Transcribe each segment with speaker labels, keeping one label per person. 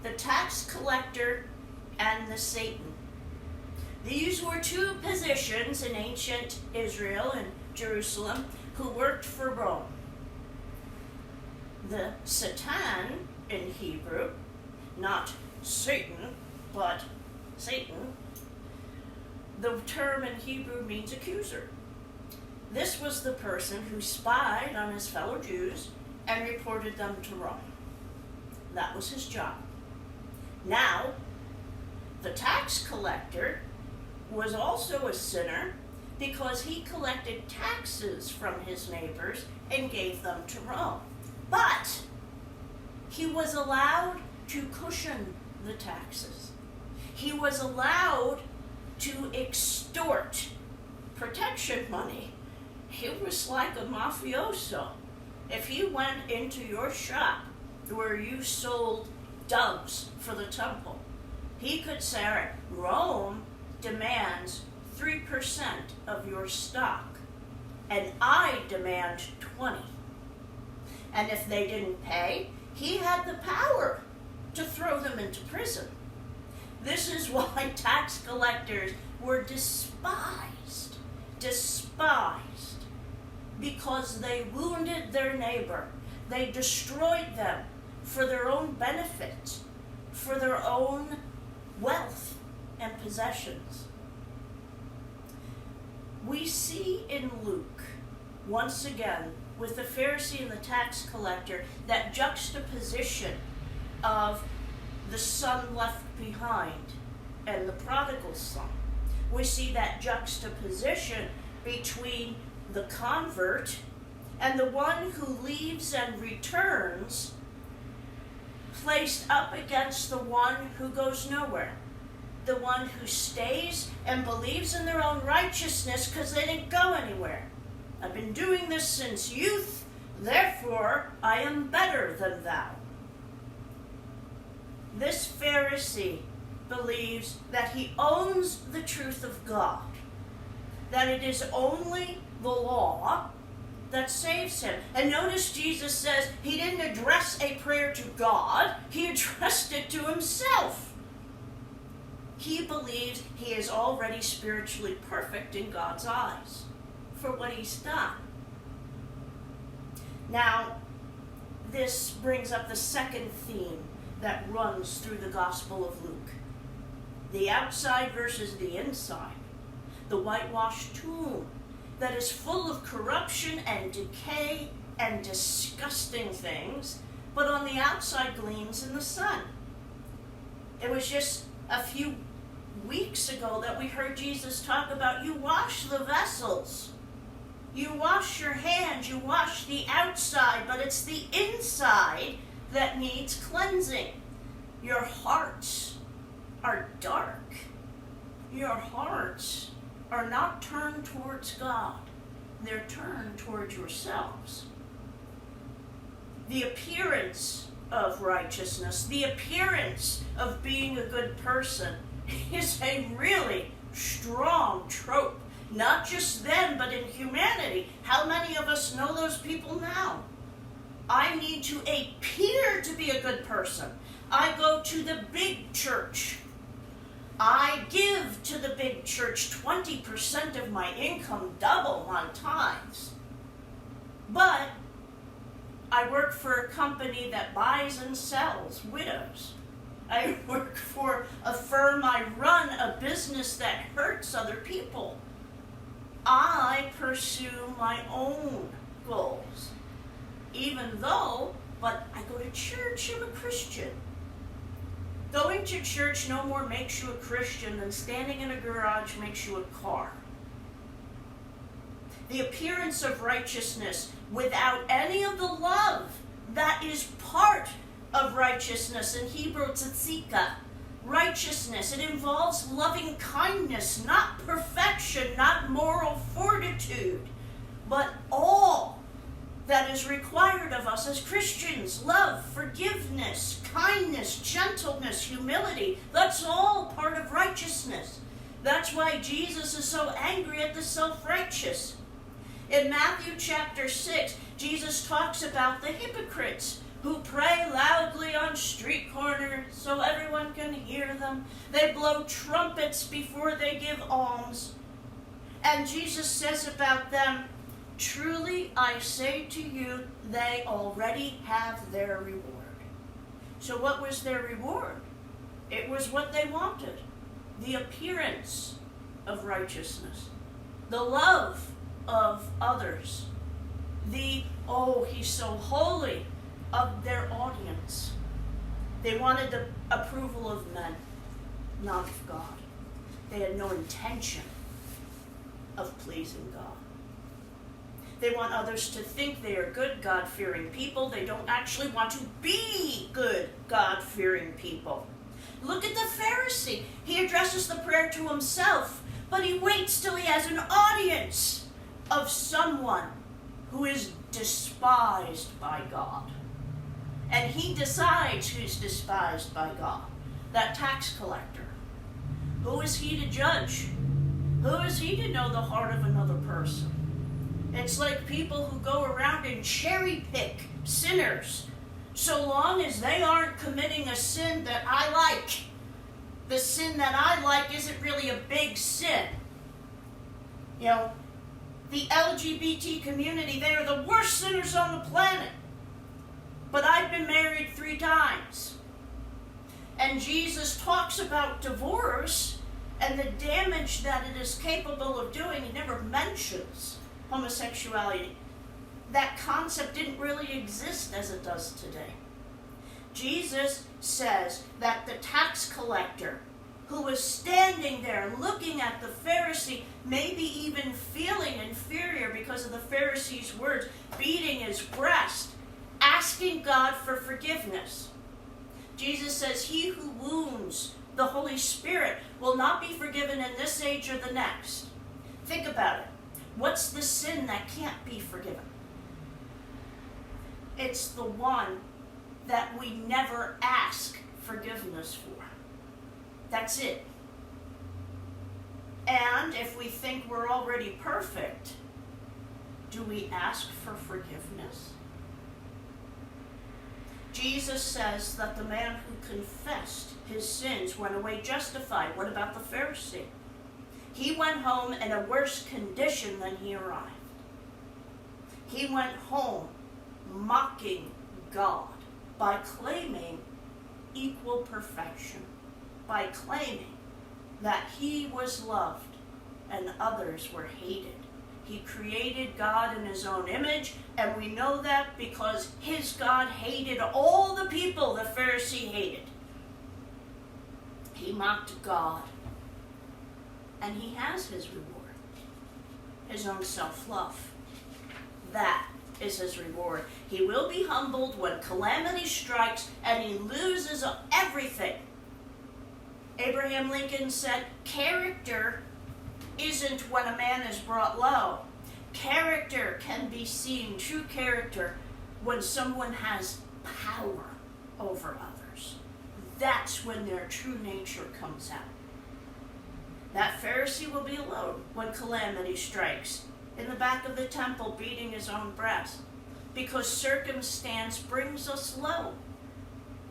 Speaker 1: the tax collector and the Satan. These were two positions in ancient Israel and Jerusalem who worked for Rome. The Satan in Hebrew, not Satan, but Satan, the term in Hebrew means accuser. This was the person who spied on his fellow Jews and reported them to Rome. That was his job. Now, the tax collector was also a sinner because he collected taxes from his neighbors and gave them to Rome. But he was allowed to cushion the taxes. He was allowed to extort protection money. He was like a mafioso. If he went into your shop where you sold doves for the temple, he could say, Rome demands 3% of your stock, and I demand 20. And if they didn't pay, he had the power to throw them into prison. This is why tax collectors were despised, because they wounded their neighbor. They destroyed them for their own benefit, for their own wealth and possessions. We see in Luke, once again, with the Pharisee and the tax collector, that juxtaposition of the son left behind and the prodigal son. We see that juxtaposition between the convert and the one who leaves and returns, placed up against the one who goes nowhere. The one who stays and believes in their own righteousness because they didn't go anywhere. I've been doing this since youth, therefore I am better than thou. This Pharisee believes that he owns the truth of God, that it is only the law that saves him. And notice Jesus says he didn't address a prayer to God, he addressed it to himself. He believes he is already spiritually perfect in God's eyes for what he's done. Now, this brings up the second theme that runs through the Gospel of Luke. The outside versus the inside. The whitewashed tomb that is full of corruption and decay and disgusting things, but on the outside gleams in the sun. It was just a few weeks ago that we heard Jesus talk about, you wash the vessels. You wash your hands, you wash the outside, but it's the inside that needs cleansing. Your hearts are dark. Your hearts are not turned towards God. They're turned towards yourselves. The appearance of righteousness, the appearance of being a good person, is a really strong trope. Not just then, but in humanity. How many of us know those people now? I need to appear to be a good person. I go to the big church. I give to the big church 20% of my income, double on tithes. But I work for a company that buys and sells widows. I work for a firm, I run a business that hurts other people. I pursue my own goals. But I go to church, I'm a Christian. Going to church no more makes you a Christian than standing in a garage makes you a car. The appearance of righteousness without any of the love that is part of righteousness. In Hebrew, tzatzika. Righteousness, it involves loving kindness, not perfection, not moral fortitude, but all that is required of us as Christians. Love, forgiveness, kindness, gentleness, humility. That's all part of righteousness. That's why Jesus is so angry at the self-righteous. In Matthew chapter 6, Jesus talks about the hypocrites who pray loudly on street corners so everyone can hear them. They blow trumpets before they give alms. And Jesus says about them, truly I say to you, they already have their reward. So what was their reward? It was what they wanted. The appearance of righteousness. The love of others. The, oh, he's so holy, of their audience. They wanted the approval of men, not of God. They had no intention of pleasing God. They want others to think they are good, God-fearing people. They don't actually want to be good, God-fearing people. Look at the Pharisee. He addresses the prayer to himself, but he waits till he has an audience of someone who is despised by God. And he decides who's despised by God. That tax collector. Who is he to judge? Who is he to know the heart of another person? It's like people who go around and cherry pick sinners, so long as they aren't committing a sin that I like. The sin that I like isn't really a big sin. You know, the LGBT community, they are the worst sinners on the planet. But I've been married 3 times. And Jesus talks about divorce and the damage that it is capable of doing. He never mentions homosexuality. That concept didn't really exist as it does today. Jesus says that the tax collector who was standing there looking at the Pharisee, maybe even feeling inferior because of the Pharisee's words, beating his breast, asking God for forgiveness. Jesus says, he who wounds the Holy Spirit will not be forgiven in this age or the next. Think about it. What's the sin that can't be forgiven? It's the one that we never ask forgiveness for. That's it. And if we think we're already perfect, do we ask for forgiveness? Jesus says that the man who confessed his sins went away justified. What about the Pharisee? He went home in a worse condition than he arrived. He went home mocking God by claiming equal perfection, by claiming that he was loved and others were hated. He created God in his own image, and we know that because his God hated all the people the Pharisee hated. He mocked God, and he has his reward, his own self-love. That is his reward. He will be humbled when calamity strikes and he loses everything. Abraham Lincoln said, character isn't when a man is brought low. Character can be seen, true character, when someone has power over others. That's when their true nature comes out. That Pharisee will be alone when calamity strikes, in the back of the temple beating his own breast, because circumstance brings us low.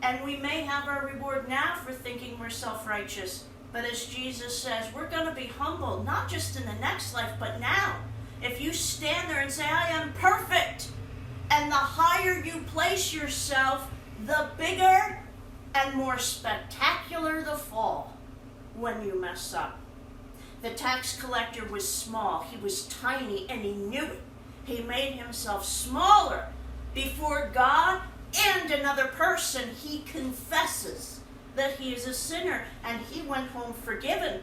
Speaker 1: And we may have our reward now for thinking we're self-righteous, but as Jesus says, we're going to be humbled, not just in the next life, but now. If you stand there and say, I am perfect, and the higher you place yourself, the bigger and more spectacular the fall when you mess up. The tax collector was small, he was tiny, and he knew it. He made himself smaller before God and another person. He confesses that he is a sinner, and he went home forgiven.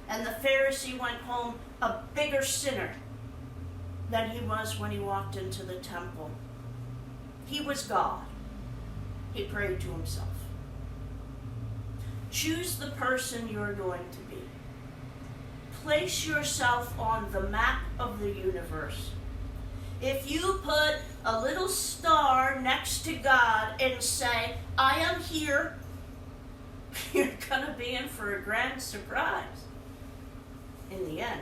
Speaker 1: And the Pharisee went home a bigger sinner than he was when he walked into the temple. He was God. He prayed to himself. Choose the person you're going to be. Place yourself on the map of the universe. If you put a little star next to God and say, I am here, you're going to be in for a grand surprise in the end.